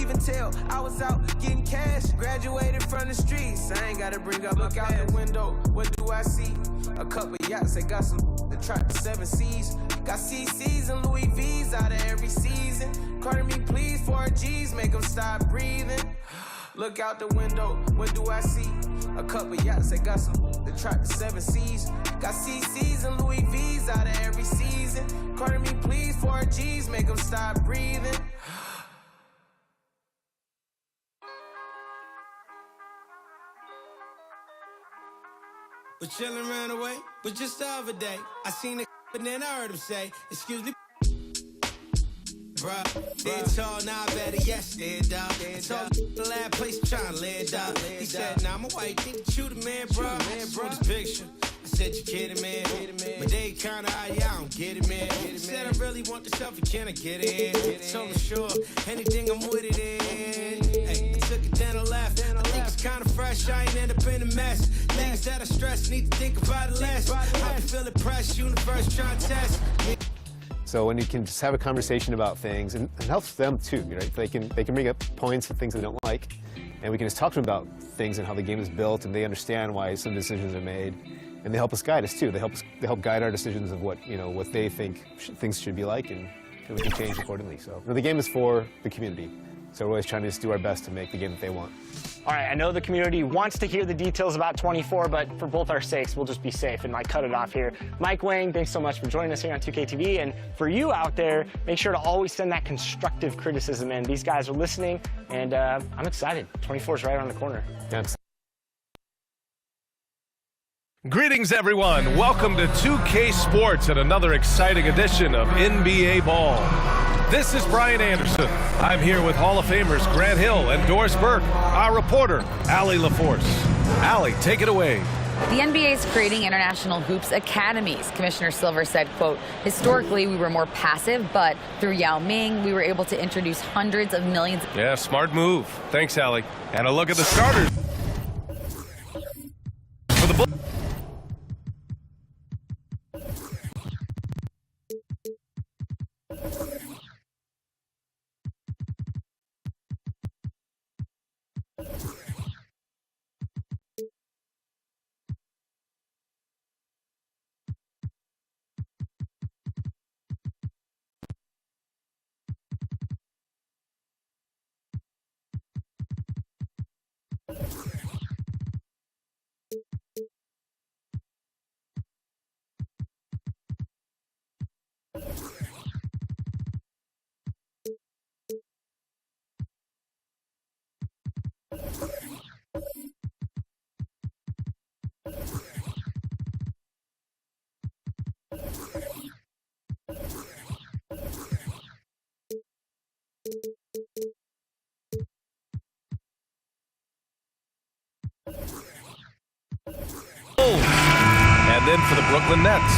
even tell. I was out getting cash, graduated from the streets. I ain't gotta bring up. Look out the window, what do I see? A couple yachts, they got some to try the 7 C's. Got CC's and Louis V's out of every season. Carter me please, 4 G's, make them stop breathing. Look out the window, what do I see? A couple yachts, they got some to try the 7 C's. Got CC's and Louis V's out of every season. Carter me please, 4 G's, make them stop breathing. But chillin' ran away, but just the other day, I seen a but then I heard him say, excuse me, bruh. Dead tall, now I better yes, dead dog. Told the last place I'm tryna lay it up. He said, nah, my wife think that you the man, bruh. Saw this picture. I said, you kidding, man? But they kinda, yeah, I don't get it, man. He said, I really want the selfie, can I get it in? So I'm sure, anything I'm with it in. Hey, I took it, then I left. I think it's kinda fresh, I ain't end up in a mess. Things that I stress, need to think about it less. I be feeling pressed, universe trying to test. So when you can just have a conversation about things, and it helps them too, right? They can bring up points and things they don't like, and we can just talk to them about things and how the game is built, and they understand why some decisions are made, and they help us guide us too. They help guide our decisions of what they think things should be like, and we can change accordingly. So the game is for the community, so we're always trying to just do our best to make the game that they want. All right, I know the community wants to hear the details about 24, but for both our sakes, we'll just be safe and cut it off here. Mike Wang, thanks so much for joining us here on 2KTV. And for you out there, make sure to always send that constructive criticism in. These guys are listening, and I'm excited. 24 is right around the corner. Yes. Greetings, everyone. Welcome to 2K Sports and another exciting edition of NBA Ball. This is Brian Anderson. I'm here with Hall of Famers Grant Hill and Doris Burke, our reporter, Allie LaForce. Allie, take it away. The NBA is creating international hoops academies. Commissioner Silver said, quote, historically we were more passive, but through Yao Ming, we were able to introduce hundreds of millions. Yeah, smart move. Thanks, Allie. And a look at the starters for the Bulls. And then for the Brooklyn Nets.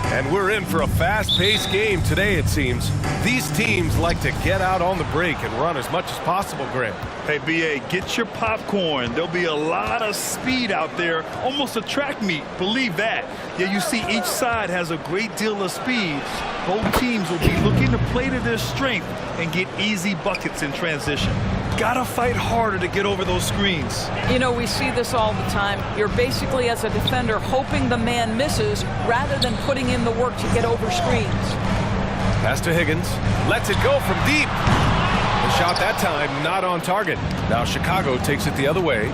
And we're in for a fast-paced game today, it seems. These teams like to get out on the break and run as much as possible, Grant. Hey, B.A., get your popcorn. There'll be a lot of speed out there, almost a track meet, believe that. Yeah, you see each side has a great deal of speed. Both teams will be looking to play to their strength and get easy buckets in transition. Gotta fight harder to get over those screens. You know, we see this all the time. You're basically, as a defender, hoping the man misses rather than putting in the work to get over screens. Pass to Higgins. Lets it go from deep. The shot that time not on target. Now Chicago takes it the other way.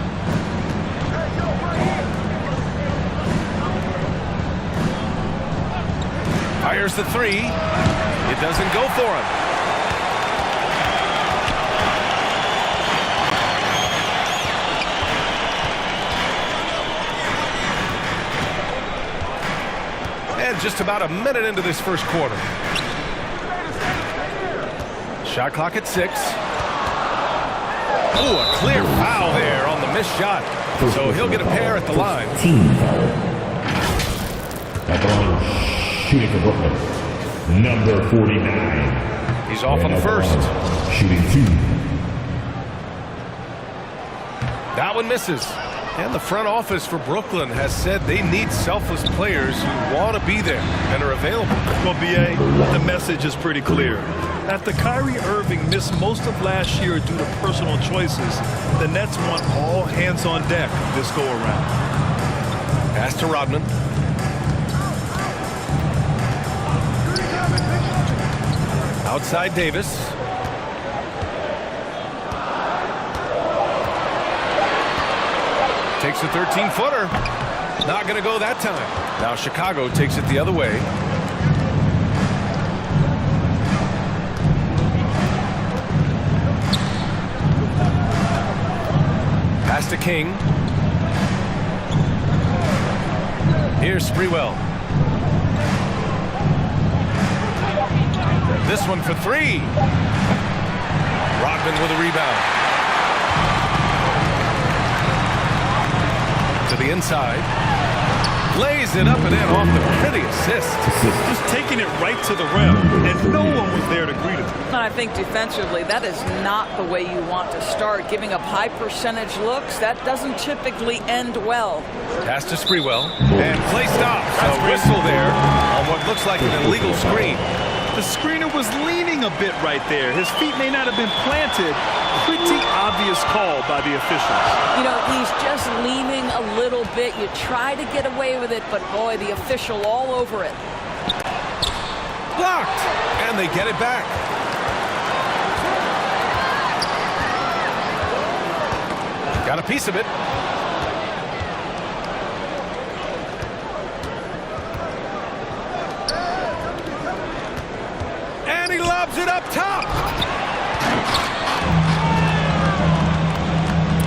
Fires the three. It doesn't go for him. And just about a minute into this first quarter. Shot clock at 6. Ooh, a clear foul there on the missed shot. So he'll get a pair at the line. Shooting for Brooklyn, number 49. He's off on the first. Shooting 2. That one misses. And the front office for Brooklyn has said they need selfless players who want to be there and are available. Well, B.A., the message is pretty clear. After Kyrie Irving missed most of last year due to personal choices, the Nets want all hands on deck this go-around. Pass to Rodman. Outside Davis. Takes a 13-footer. Not going to go that time. Now Chicago takes it the other way. Pass to King. Here's Sprewell. This one for three. Rodman with a rebound. To the inside. Lays it up and in off the pretty assist. Just taking it right to the rim, and no one was there to greet him. And I think defensively, that is not the way you want to start. Giving up high percentage looks, that doesn't typically end well. Pass to Sprewell. And play stops. A whistle there on what looks like an illegal screen. The screener was leaning a bit right there. His feet may not have been planted. Pretty obvious call by the officials. You know, he's just leaning a little bit. You try to get away with it, but boy, the official all over it. Blocked. And they get it back. Got a piece of it. And he lobs it up top.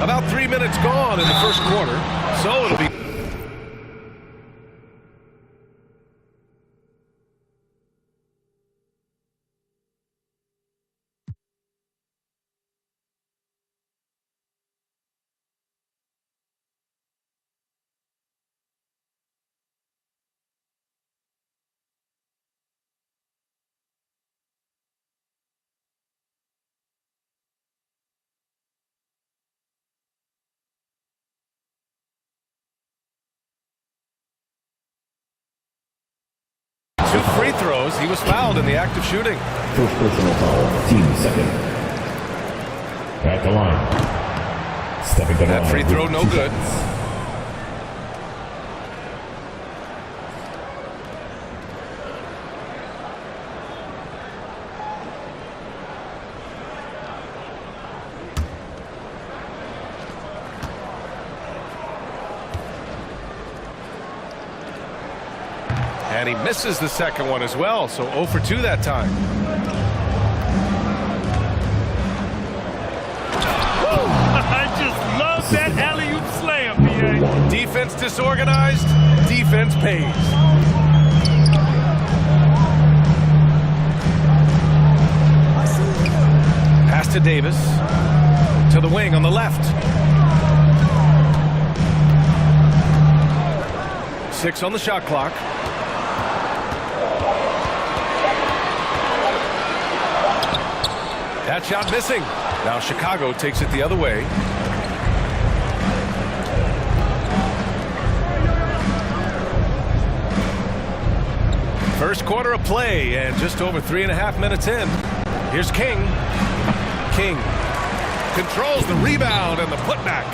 About 3 minutes gone in the first quarter, so it'll be. Two free throws. He was fouled in the act of shooting. First personal foul, team second. At the line. Stepping to the line. That free throw, no good. And he misses the second one as well, so 0 for 2 that time. I just love that alley-oop slam, B.A. Defense disorganized, defense pays. Pass to Davis, to the wing on the left. 6 on the shot clock. That shot missing. Now Chicago takes it the other way. First quarter of play and just over 3.5 minutes in. Here's King. King controls the rebound and the putback.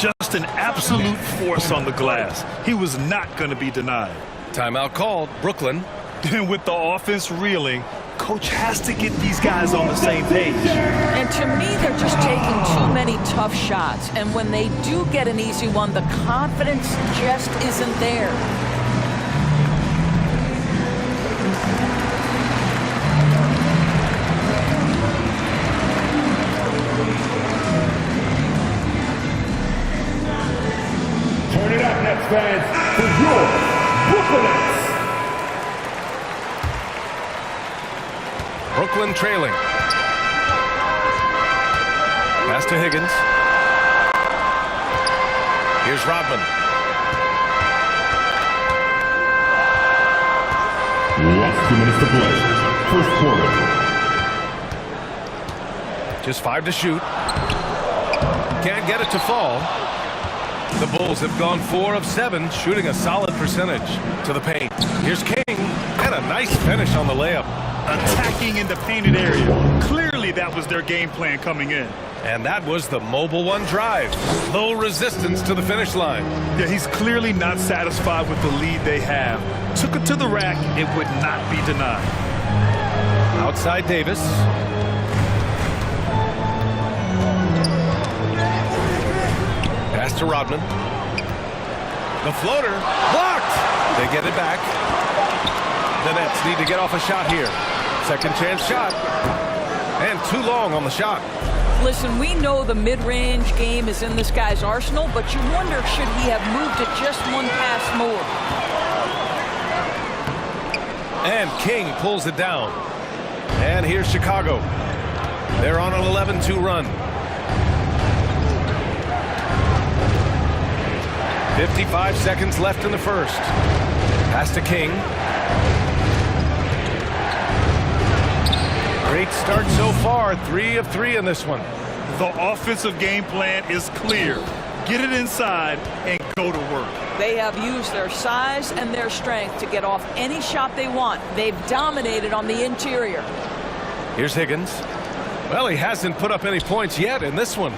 Just an absolute force on the glass. He was not going to be denied. Timeout called. Brooklyn. And with the offense reeling, coach has to get these guys on the same page. And to me, they're just taking too many tough shots. And when they do get an easy one, the confidence just isn't there. Turn it up, Nets fans, for your Brooklyn Nets. Brooklyn trailing. Pass to Higgins. Here's Rodman. Last 2 minutes to play. First quarter. Just 5 to shoot. Can't get it to fall. The Bulls have gone 4 of 7, shooting a solid percentage. To the paint. Here's King, and a nice finish on the layup. Attacking in the painted area. Clearly that was their game plan coming in. And that was the Mobile One drive. Low resistance to the finish line. Yeah, he's clearly not satisfied with the lead they have. Took it to the rack, it would not be denied. Outside Davis. Pass to Rodman. The floater blocked. They get it back. The Nets need to get off a shot here. Second chance shot. And too long on the shot. Listen, we know the mid-range game is in this guy's arsenal, but you wonder, should he have moved it just one pass more? And King pulls it down. And here's Chicago. They're on an 11-2 run. 55 seconds left in the first. Pass to King. Great start so far. 3 of 3 in this one. The offensive game plan is clear. Get it inside and go to work. They have used their size and their strength to get off any shot they want. They've dominated on the interior. Here's Higgins. Well, he hasn't put up any points yet in this one.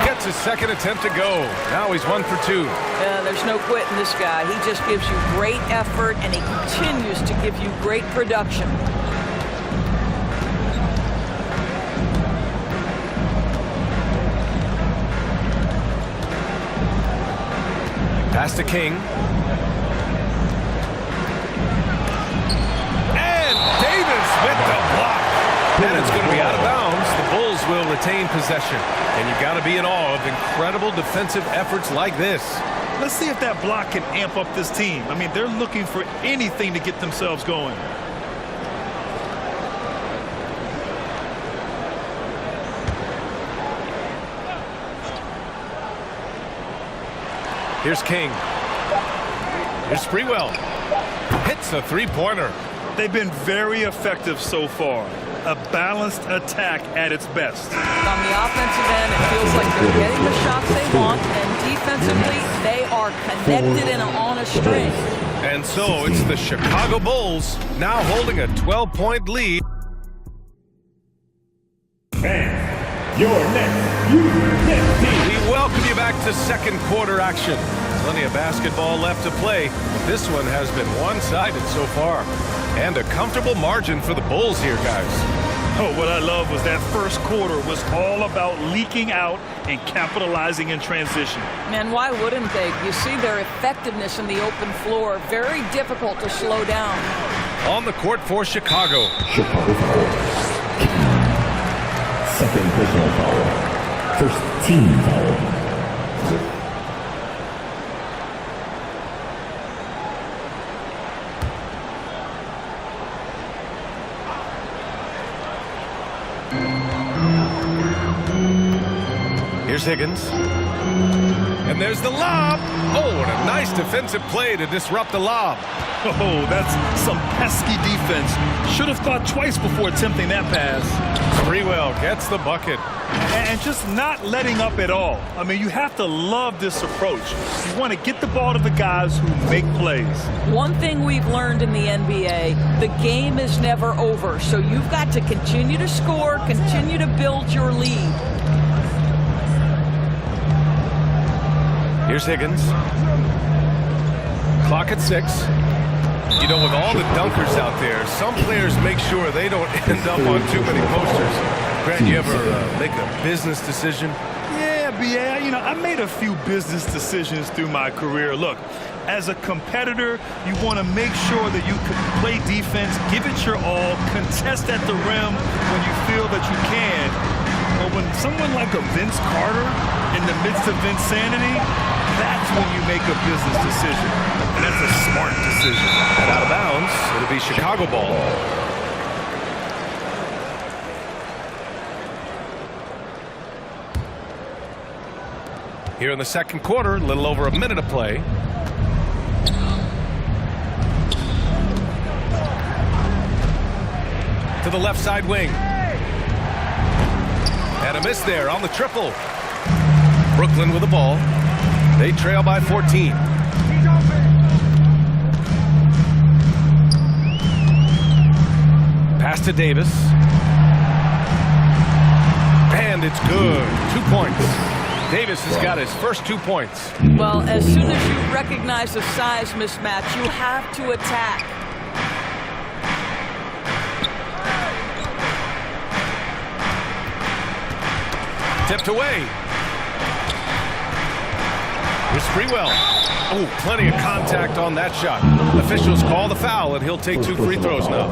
Gets his second attempt to go. Now he's 1 for 2. There's no quitting this guy. He just gives you great effort, and he continues to give you great production. Pass to King. And Davis with the block. And it's going to be out of bounds. The Bulls will retain possession. And you've got to be in awe of incredible defensive efforts like this. Let's see if that block can amp up this team. I mean, they're looking for anything to get themselves going. Here's King. Here's Sprewell. Hits a three-pointer. They've been very effective so far. A balanced attack at its best. On the offensive end, it feels like they're getting the shots they want, and defensively, they are connected and on a string. And so it's the Chicago Bulls now holding a 12-point lead. And your next team. We welcome you back to second quarter action. Plenty of basketball left to play. This one has been one-sided so far. And a comfortable margin for the Bulls here, guys. Oh, what I love was that first quarter was all about leaking out and capitalizing in transition. And why wouldn't they? You see their effectiveness in the open floor. Very difficult to slow down. On the court for Chicago. Chicago foul. Second personal foul. First team foul. Here's Higgins. And there's the lob. Oh, and a nice defensive play to disrupt the lob. Oh, that's some pesky defense. Should have thought twice before attempting that pass. Sprewell gets the bucket. And just not letting up at all. I mean, you have to love this approach. You want to get the ball to the guys who make plays. One thing we've learned in the NBA, the game is never over. So you've got to continue to score, continue to build your lead. Here's Higgins. Clock at 6. You know, with all the dunkers out there, some players make sure they don't end up on too many posters. Grant, you ever make a business decision? Yeah, B.A., you know, I made a few business decisions through my career. Look, as a competitor, you want to make sure that you can play defense, give it your all, contest at the rim when you feel that you can. But when someone like a Vince Carter in the midst of insanity, that's when you make a business decision. And that's a smart decision. And out of bounds, it'll be Chicago ball. Here in the second quarter, a little over a minute of play. to the left side wing. And a miss there on the triple. Brooklyn with the ball. They trail by 14. Pass to Davis. And it's good. 2 points. Davis has got his first 2 points. Well, as soon as you recognize the size mismatch, you have to attack. Tipped away. Here's Sprewell. Oh, plenty of contact on that shot. Officials call the foul, and he'll take 2 free throws now.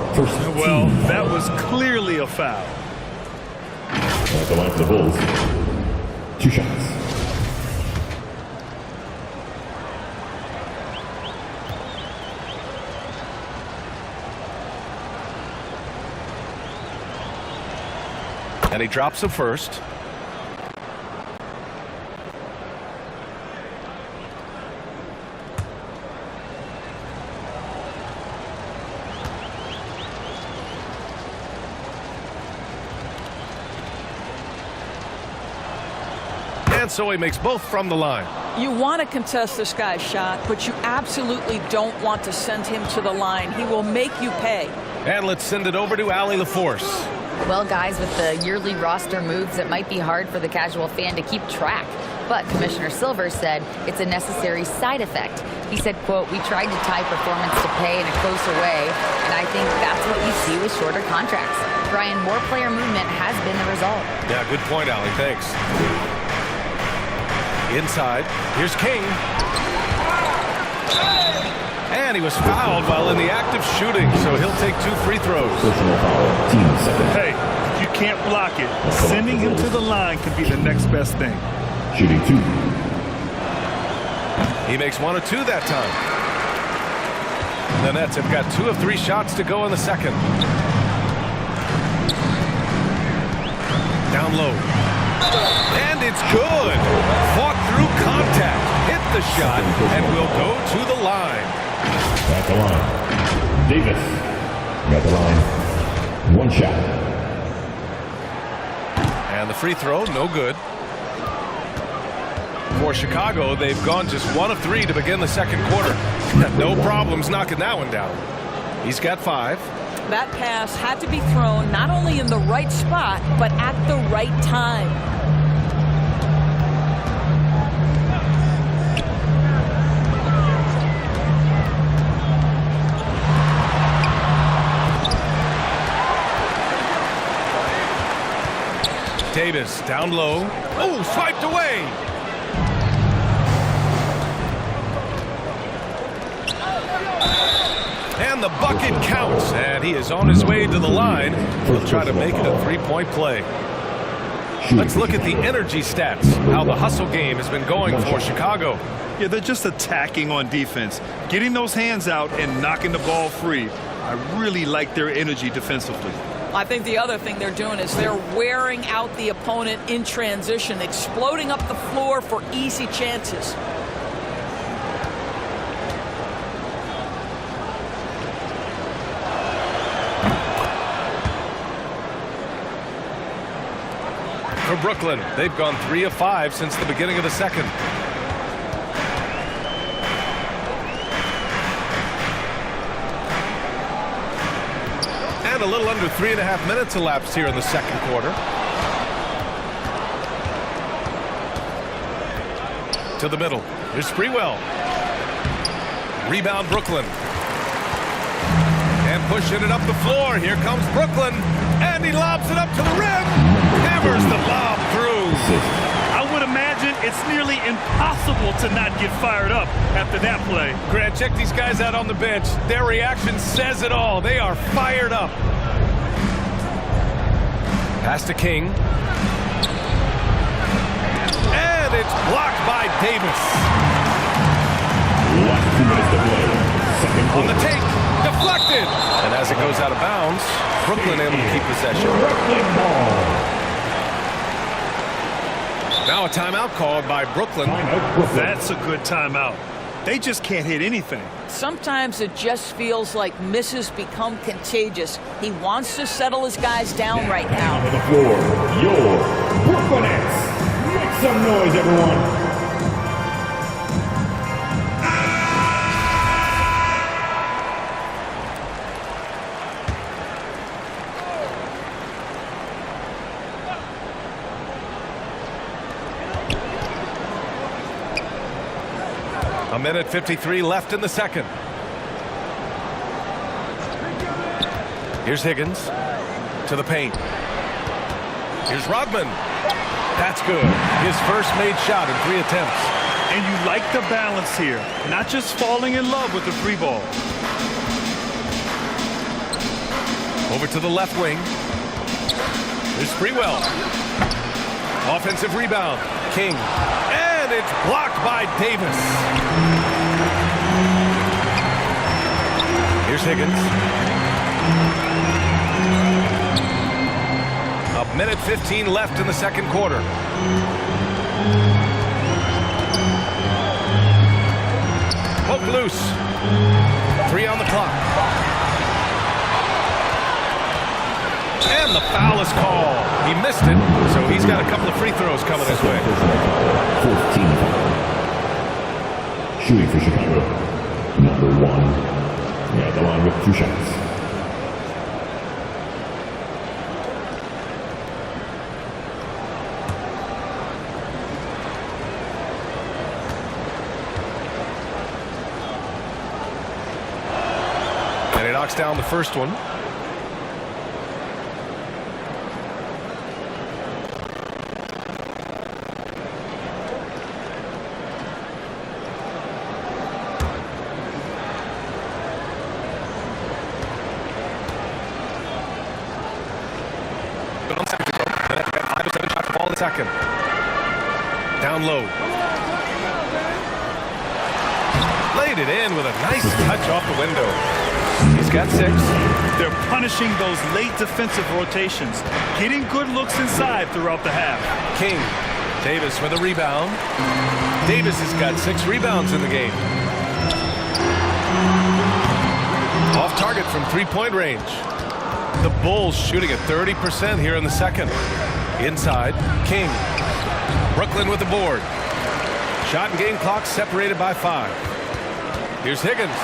Well, that was clearly a foul. At the line for the Bulls. 2 shots. And he drops the first. And so he makes both from the line. You want to contest this guy's shot, but you absolutely don't want to send him to the line. He will make you pay. And let's send it over to Allie LaForce. Well, guys, with the yearly roster moves, it might be hard for the casual fan to keep track. But Commissioner Silver said it's a necessary side effect. He said, quote, "We tried to tie performance to pay in a closer way, and I think that's what you see with shorter contracts." Brian, more player movement has been the result. Yeah, good point, Allie. Thanks. Inside, here's King. And he was fouled while in the act of shooting, so he'll take 2 free throws. Personal foul. Team second. Hey, if you can't block it, sending him to the line can be the next best thing. Shooting 2. He makes 1 of 2 that time. The Nets have got 2 of 3 shots to go in the second. Down low. And it's good. Fought through contact. Hit the shot and will go to the line. At the line. Davis. At the line. 1 shot. And the free throw, no good. For Chicago, they've gone just 1 of 3 to begin the second quarter. No problems knocking that one down. He's got 5. That pass had to be thrown not only in the right spot, but at the right time. Davis down low. Oh, swiped away. And the bucket counts, and he is on his way to the line. He'll try to make it a 3-point play. Let's look at the energy stats, how the hustle game has been going for Chicago. Yeah, they're just attacking on defense, getting those hands out and knocking the ball free. I really like their energy defensively. I think the other thing they're doing is they're wearing out the opponent in transition, exploding up the floor for easy chances. For Brooklyn, they've gone 3 of 5 since the beginning of the second. And a little under 3.5 minutes elapsed here in the second quarter. To the middle. Here's Sprewell. Rebound Brooklyn. And pushing it up the floor. Here comes Brooklyn. And he lobs it up to the rim. Hammers the lob through. I would imagine it's nearly impossible to not get fired up after that play. Grant, check these guys out on the bench. Their reaction says it all. They are fired up. Pass to King. And it's blocked by Davis. Last 2 minutes to play. Second On the quarter. take. Deflected. And as it goes out of bounds, Brooklyn able to keep possession. Brooklyn ball. Now a timeout called by Brooklyn. That's a good timeout. They just can't hit anything. Sometimes it just feels like misses become contagious. He wants to settle his guys down right now. On the floor, your Brooklyn Nets. Make some noise, everyone. A minute 53 left in the second. Here's Higgins to the paint. Here's Rodman. That's good. His first made shot in 3 attempts. And you like the balance here, not just falling in love with the free ball. Over to the left wing. There's Sprewell. Offensive rebound. King. And it's blocked by Davis. Here's Higgins. A minute 15 left in the second quarter. Poke loose. 3 on the clock. And the foul is called. He missed it, so he's got a couple of free throws coming his way. 14. Shooting for Chicago. Number 1. Yeah, the line with 2 shots. And he knocks down the first one. Second. Down low. Laid it in with a nice touch off the window. He's got 6. They're punishing those late defensive rotations, getting good looks inside throughout the half. King. Davis with a rebound. Davis has got 6 rebounds in the game. Off target from 3-point range. The Bulls shooting at 30% here in the second. Inside, King. Brooklyn with the board. Shot and game clock separated by 5. Here's Higgins.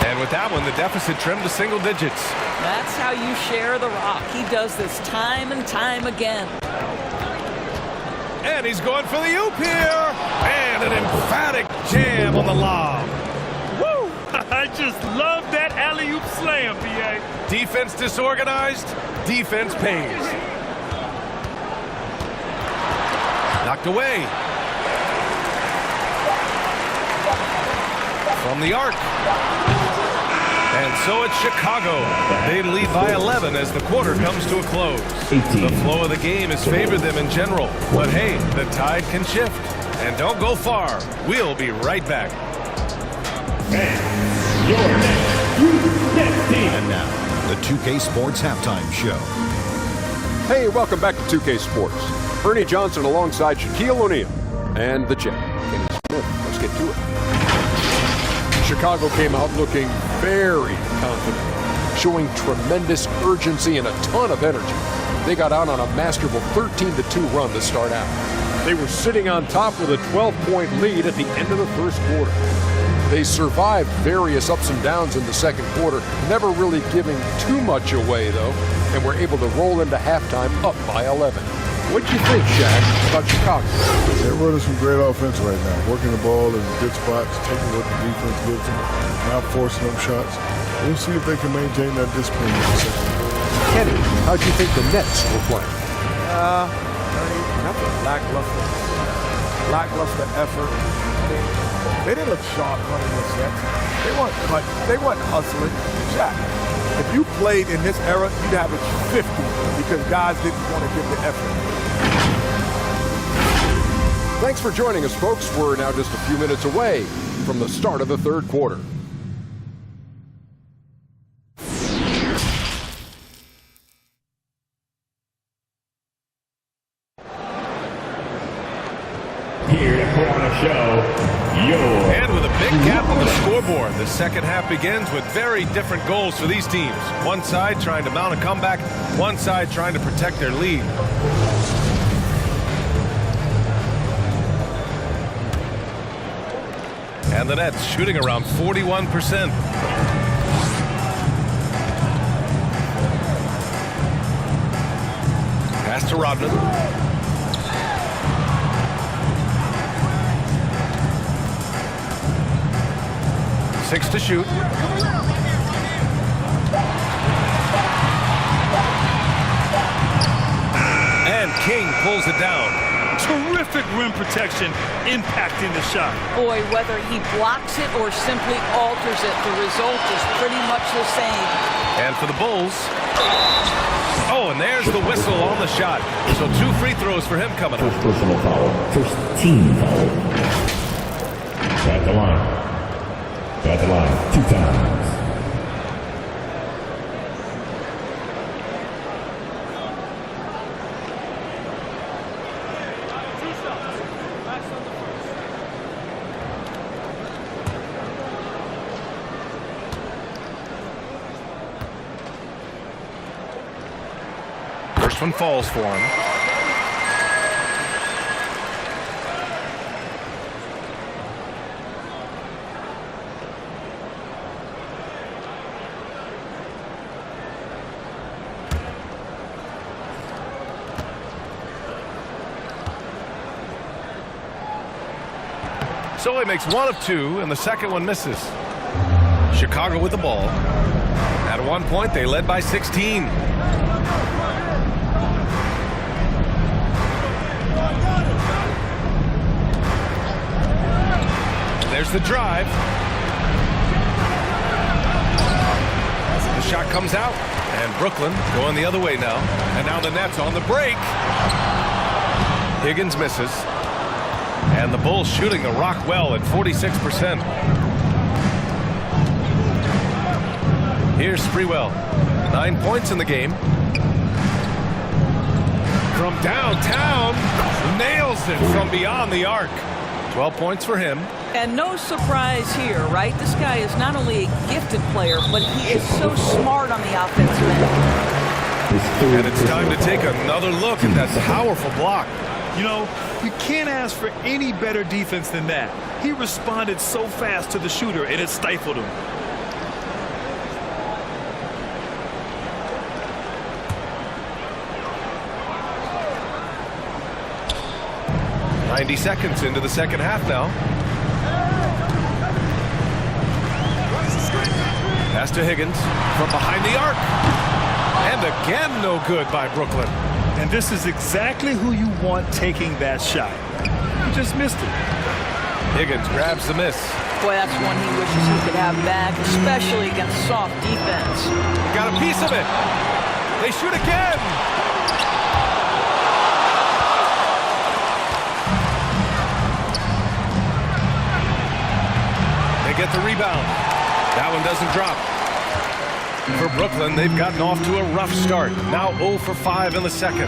And with that one, the deficit trimmed to single digits. That's how you share the rock. He does this time and time again. And he's going for the oop here. And an emphatic jam on the lob. Woo! I just love that alley-oop slam, B.A. Defense disorganized, defense pays. Knocked away. From the arc. And so it's Chicago. They lead by 11 as the quarter comes to a close. 18. The flow of the game has favored them in general. But hey, the tide can shift. And don't go far. We'll be right back. And your next team. And now, the 2K Sports Halftime Show. Hey, welcome back to 2K Sports. Ernie Johnson alongside Shaquille O'Neal and the Jet, Kenny Smith. Let's get to it. Chicago came out looking very confident, showing tremendous urgency and a ton of energy. They got out on a masterful 13-2 run to start out. They were sitting on top with a 12-point lead at the end of the first quarter. They survived various ups and downs in the second quarter, never really giving too much away, though, and were able to roll into halftime up by 11. What do you think, Shaq, about Chicago? They're running some great offense right now, working the ball in good spots, taking what the defense gives them, not forcing them shots. We'll see if they can maintain that discipline in the second. Kenny, how do you think the Nets were playing? Nothing. Lackluster effort. They didn't look sharp running the sets. They weren't cutting. They weren't hustling. Shaq, if you played in this era, you'd average 50 because guys didn't want to give the effort. Thanks for joining us, folks. We're now just a few minutes away from the start of the third quarter. Here to put on a show, And with a big gap on the second half begins with very different goals for these teams. One side trying to mount a comeback, one side trying to protect their lead. And the Nets shooting around 41%. Pass to Rodman. 6 to shoot. And King pulls it down. Terrific rim protection impacting the shot. Boy, whether he blocks it or simply alters it, the result is pretty much the same. And for the Bulls. Oh, and there's the whistle on the shot. So 2 free throws for him coming up. First personal foul. First team foul. At the line. At the line 2 times. First one falls for him. So he makes 1 of 2, and the second one misses. Chicago with the ball. At one point, they led by 16. There's the drive. The shot comes out, and Brooklyn going the other way now. And now the Nets on the break. Higgins misses. And the Bulls shooting the rock well at 46%. Here's Sprewell. 9 points in the game. From downtown, nails it from beyond the arc. 12 points for him. And no surprise here, right? This guy is not only a gifted player, but he is so smart on the offensive end. And it's time to take another look at that powerful block. You know, you can't ask for any better defense than that. He responded so fast to the shooter, and it stifled him. Seconds into the second half now. Pass to Higgins from behind the arc. And again, no good by Brooklyn. And this is exactly who you want taking that shot. He just missed it. Higgins grabs the miss. Boy, that's one he wishes he could have back, especially against soft defense. Got a piece of it. They shoot again. Get the rebound. That one doesn't drop. For Brooklyn, they've gotten off to a rough start. Now 0 for 5 in the second.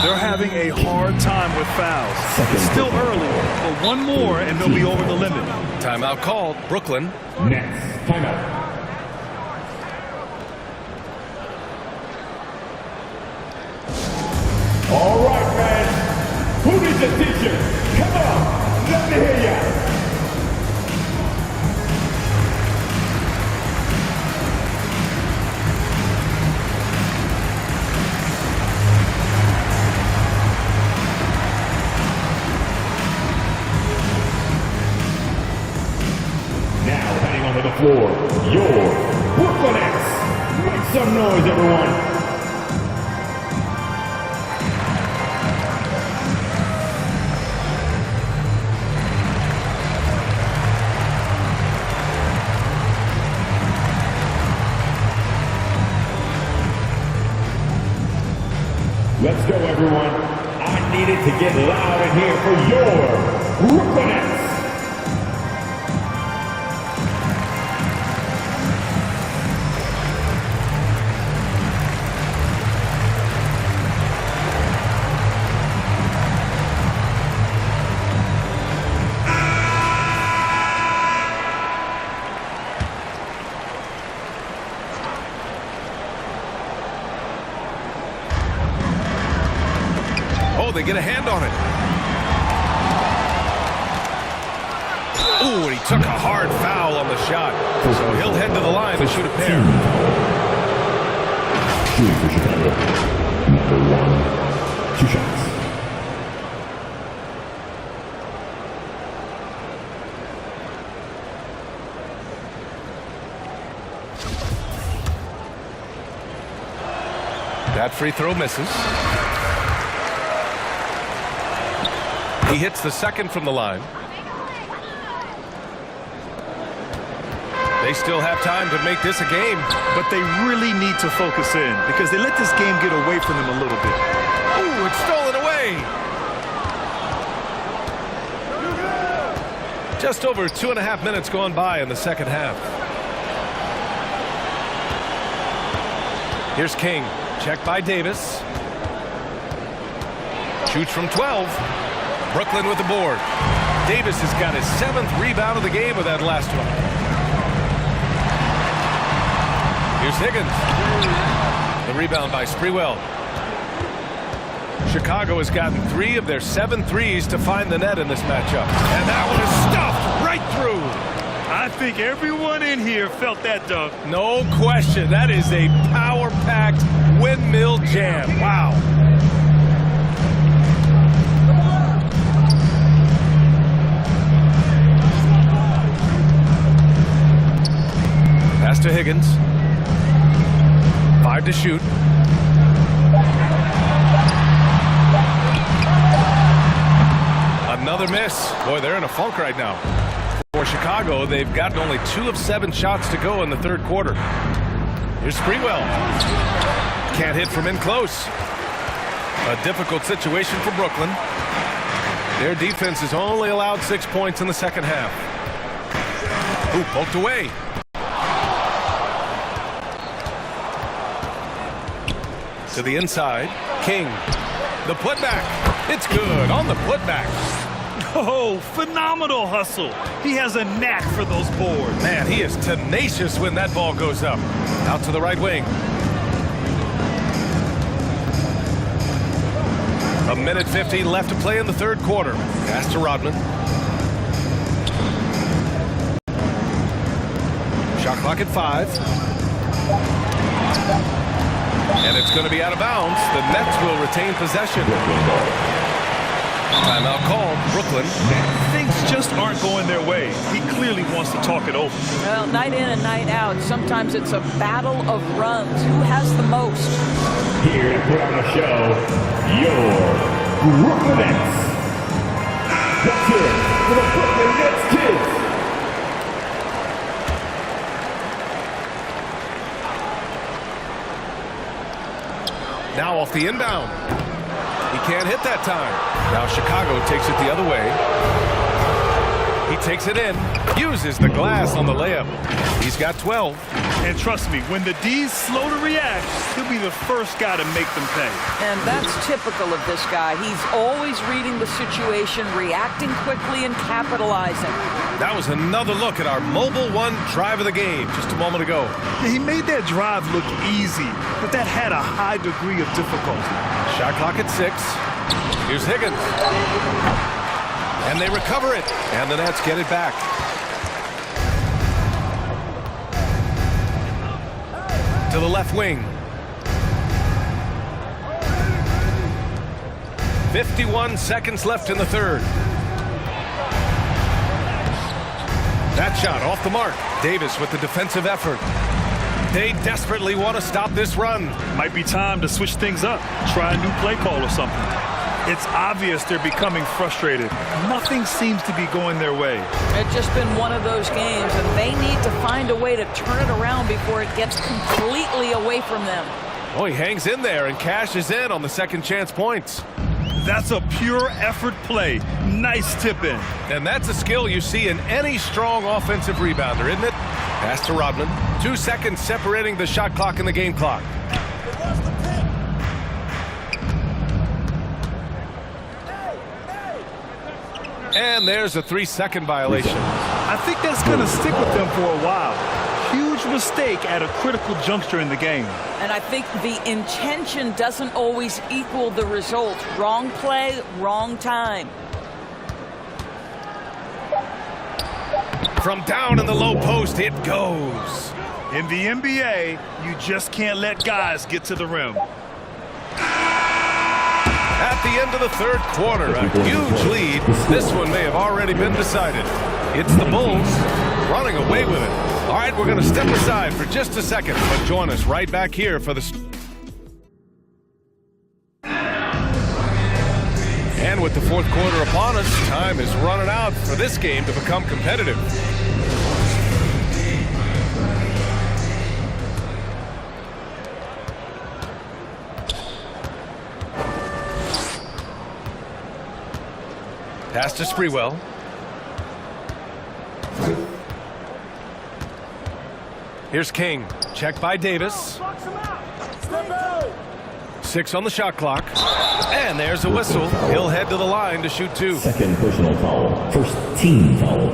They're having a hard time with fouls. It's still early, but one more and they'll be over the limit. Timeout called. Brooklyn. Next timeout. All right, man. Who needs a teacher? Come on. Let me hear ya. Now heading onto the floor, your Brooklyn Nets. Make some noise, everyone. Let's go, everyone. I needed to get loud in here for your Brooklyn Nets. they get a hand on it. Ooh, and he took a hard foul on the shot. So he'll head to the line to shoot a pair. Shooting for Chicago. Number 1. 2 shots. That free throw misses. He hits the second from the line. They still have time to make this a game. But they really need to focus in because they let this game get away from them a little bit. Ooh, it's stolen away. Just over 2.5 minutes gone by in the second half. Here's King. Checked by Davis. Shoots from 12. Brooklyn with the board. Davis has got his 7th rebound of the game with that last one. Here's Higgins. The rebound by Sprewell. Chicago has gotten 3 of their 7 threes to find the net in this matchup. And that one is stuffed right through. I think everyone in here felt that dunk. No question. That is a power-packed windmill jam. Wow. Pass to Higgins. 5 to shoot. Another miss. Boy, they're in a funk right now. For Chicago, they've gotten only 2 of 7 shots to go in the third quarter. Here's Sprewell. Can't hit from in close. A difficult situation for Brooklyn. Their defense has only allowed 6 points in the second half. Ooh, poked away. To the inside. King. The putback. It's good on the putback. Oh, phenomenal hustle. He has a knack for those boards. Man, he is tenacious when that ball goes up. Out to the right wing. 1:50 left to play in the third quarter. Pass to Rodman. Shot clock at 5. And it's going to be out of bounds. The Nets will retain possession. Timeout called. Brooklyn. Things just aren't going their way. He clearly wants to talk it over. Well, night in and night out, sometimes it's a battle of runs. Who has the most? Here to put on a show, your Brooklyn Nets. That's it for the Brooklyn Nets kids. Now off the inbound. He can't hit that time. Now Chicago takes it the other way. He takes it in. Uses the glass on the layup. He's got 12. And trust me, when the D's slow to react, he'll be the first guy to make them pay. And that's typical of this guy. He's always reading the situation, reacting quickly, and capitalizing. That was another look at our Mobile One drive of the game just a moment ago. He made that drive look easy, but that had a high degree of difficulty. Shot clock at 6. Here's Higgins. And they recover it. And the Nets get it back. To the left wing. 51 seconds left in the third. That shot off the mark. Davis with the defensive effort. They desperately want to stop this run. Might be time to switch things up. Try a new play call or something. It's obvious they're becoming frustrated. Nothing seems to be going their way. It's just been one of those games, and they need to find a way to turn it around before it gets completely away from them. Oh, he hangs in there and cashes in on the second chance points. That's a pure effort play. Nice tip in. And that's a skill you see in any strong offensive rebounder, isn't it? Pass to Rodman. 2 seconds separating the shot clock and the game clock. And there's a 3-second violation. I think that's going to stick with them for a while. huge mistake at a critical juncture in the game. And I think the intention doesn't always equal the result. Wrong play, wrong time. From down in the low post, it goes. In the NBA, you just can't let guys get to the rim. At the end of the third quarter, a huge lead. This one may have already been decided. It's the Bulls running away with it. All right, we're going to step aside for just a second, but join us right back here for the... And with the fourth quarter upon us, time is running out for this game to become competitive. Pass to Sprewell. Here's King. Checked by Davis. 6 on the shot clock. And there's a whistle. He'll head to the line to shoot 2. Second personal foul. First team foul.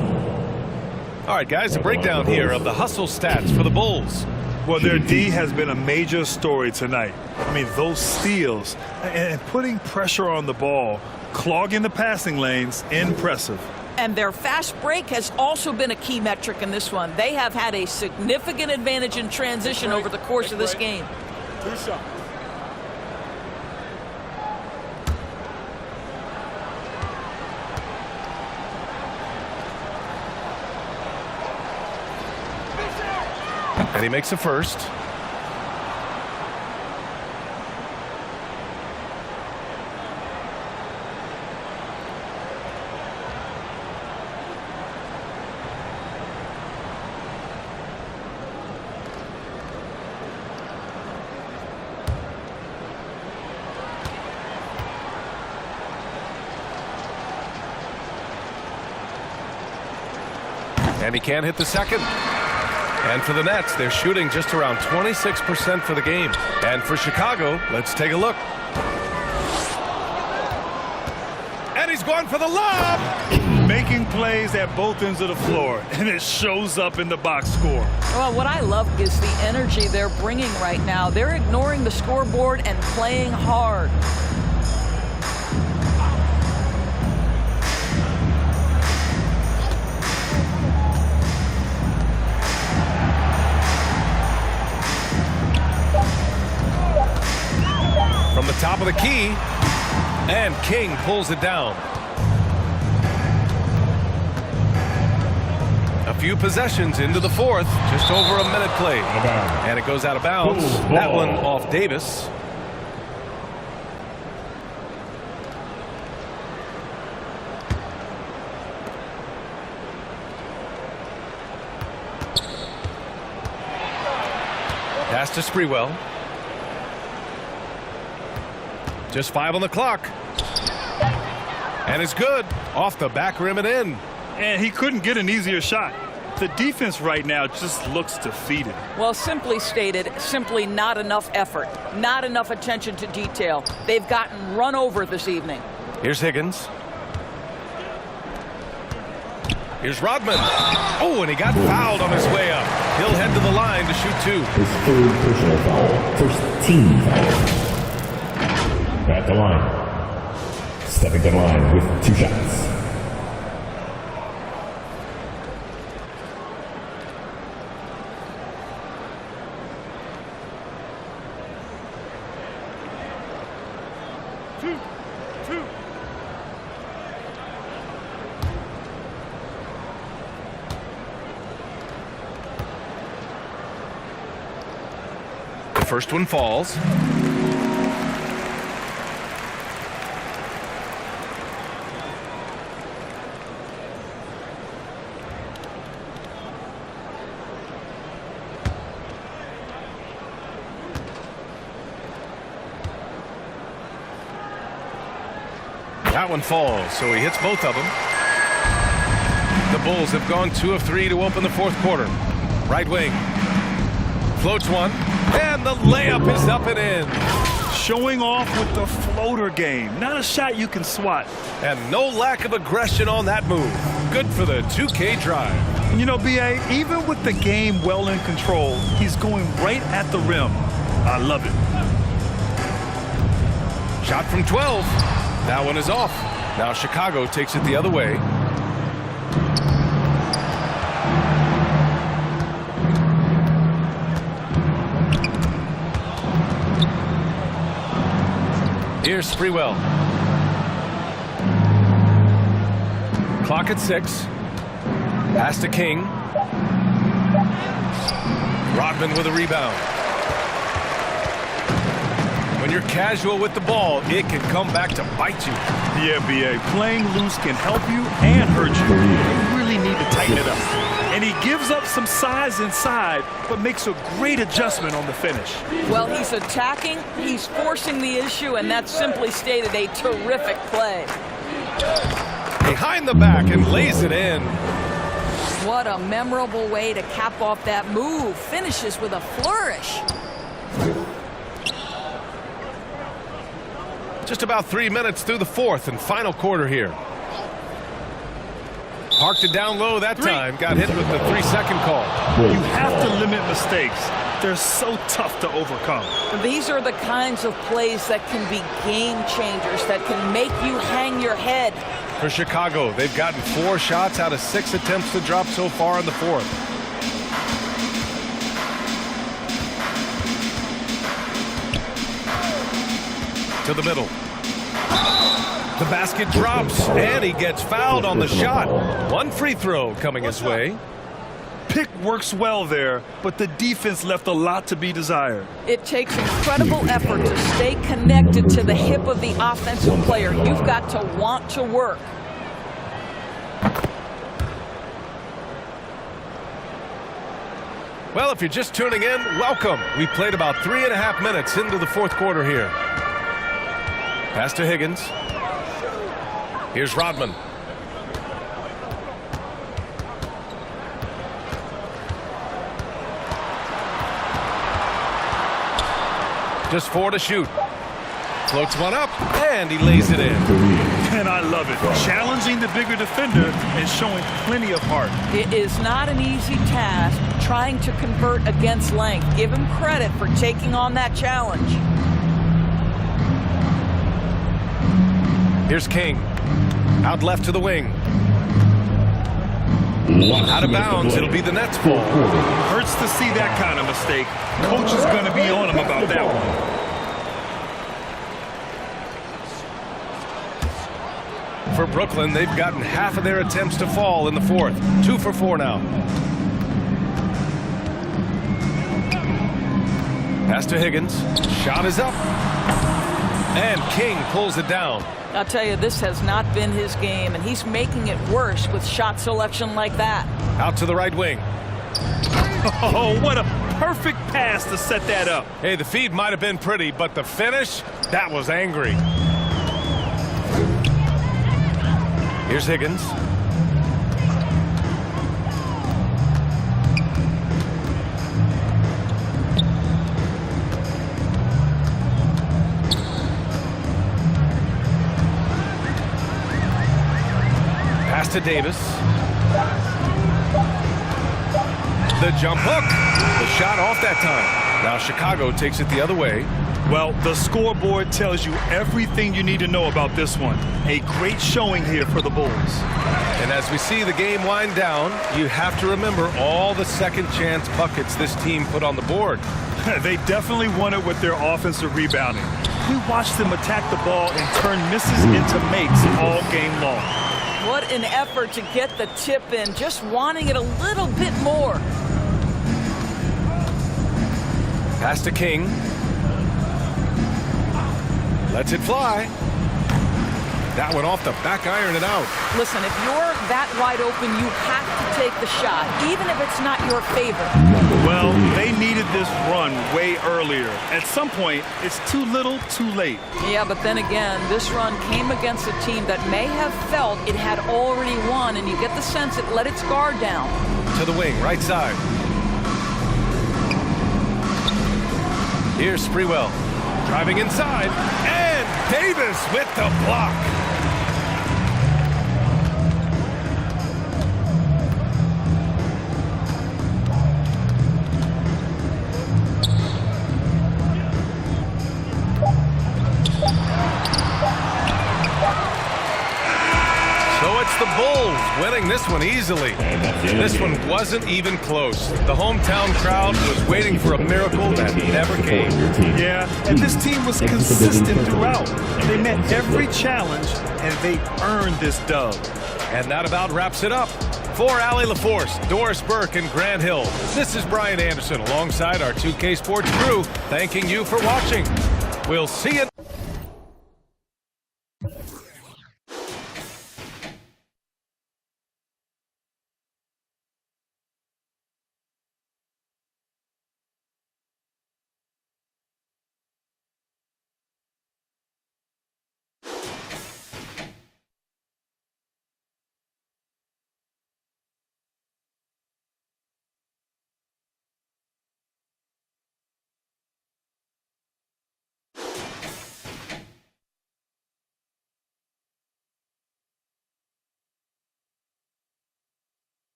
All right, guys, a breakdown here of the hustle stats for the Bulls. Well, their D has been a major story tonight. I mean, those steals and putting pressure on the ball, clogging the passing lanes, impressive. And their fast break has also been a key metric in this one. They have had a significant advantage in transition over the course of this game. 2 shots. And he makes a first. And he can't hit the second. And for the Nets, they're shooting just around 26% for the game. And for Chicago, let's take a look. And he's going for the lob. Making plays at both ends of the floor, and it shows up in the box score. Well, what I love is the energy they're bringing right now. They're ignoring the scoreboard and playing hard. From the top of the key, and King pulls it down. A few possessions into the fourth, just over a minute played. And it goes out of bounds. That one off Davis. Pass to Sprewell. Just 5 on the clock. And it's good. Off the back rim and in. And he couldn't get an easier shot. The defense right now just looks defeated. Well, simply stated, simply not enough effort, not enough attention to detail. They've gotten run over this evening. Here's Higgins. Here's Rodman. Oh, and he got fouled on his way up. He'll head to the line to shoot 2. His third personal foul. First team foul. At the line. Stepping to the line with 2 shots. The first one falls. That one falls, so he hits both of them. The Bulls have gone 2 of 3 to open the fourth quarter. Right wing. Floats one, and the layup is up and in. Showing off with the floater game. Not a shot you can swat. And no lack of aggression on that move. Good for the 2K drive. And you know, B.A., even with the game well in control, he's going right at the rim. I love it. Shot from 12. That one is off. Now Chicago takes it the other way. Here's Sprewell. Clock at 6. Pass to King. Rodman with a rebound. When you're casual with the ball, it can come back to bite you. Yeah, B.A., playing loose can help you and hurt you. You really need to tighten it up. And he gives up some size inside, but makes a great adjustment on the finish. Well, he's attacking, he's forcing the issue, and that's simply stated a terrific play. Behind the back and lays it in. What a memorable way to cap off that move. Finishes with a flourish. Just about 3 minutes through the fourth and final quarter here. Parked it down low that time. Got hit with the 3-second call. You have to limit mistakes. They're so tough to overcome. These are the kinds of plays that can be game changers, that can make you hang your head. For Chicago, they've gotten 4 shots out of 6 attempts to drop so far in the fourth. To the middle. The basket drops, and he gets fouled on the shot. 1 free throw coming his way. Pick works well there, but the defense left a lot to be desired. It takes incredible effort to stay connected to the hip of the offensive player. You've got to want to work. Well, if you're just tuning in, welcome. We played about 3.5 minutes into the fourth quarter here. Pass to Higgins. Here's Rodman. Just 4 to shoot. Floats one up, and he lays it in. And I love it. Challenging the bigger defender and showing plenty of heart. It is not an easy task trying to convert against length. Give him credit for taking on that challenge. Here's King. Out left to the wing. Out of bounds. It'll be the Nets' ball. Hurts to see that kind of mistake. Coach is going to be on him about that one. For Brooklyn, they've gotten half of their attempts to fall in the fourth. 2 for 4 now. Pass to Higgins. Shot is up. And King pulls it down. I'll tell you, this has not been his game, and he's making it worse with shot selection like that. Out to the right wing. Oh, what a perfect pass to set that up. Hey, the feed might have been pretty, but the finish, that was angry. Here's Higgins. Pass to Davis. The jump hook. The shot off that time. Now Chicago takes it the other way. Well, the scoreboard tells you everything you need to know about this one. A great showing here for the Bulls. And as we see the game wind down, you have to remember all the second chance buckets this team put on the board. They definitely won it with their offensive rebounding. We watched them attack the ball and turn misses into makes all game long. What an effort to get the tip in, just wanting it a little bit more. Pass to King. Lets it fly. That one off the back iron and out. Listen, if you're that wide open, you have to take the shot, even if it's not your favorite. Well, they needed this run way earlier. At some point, it's too little, too late. Yeah, but then again, this run came against a team that may have felt it had already won, and you get the sense it let its guard down. To the wing, right side. Here's Sprewell. Driving inside, and Davis with the block. winning this one easily. This one wasn't even close. The hometown crowd was waiting for a miracle that never came. Yeah, and this team was consistent throughout. They met every challenge, and they earned this dub. And that about wraps it up. For Allie LaForce, Doris Burke, and Grant Hill, this is Brian Anderson alongside our 2K Sports crew, thanking you for watching. We'll see you.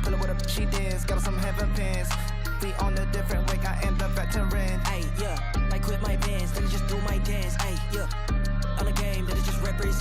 Pull up with a she dance, got some heaven pants. We on a different wake, I end up at 10 rent. Ay, yeah, like quit my bands, then just do my dance. Ay, yeah, on the game, that it just represent.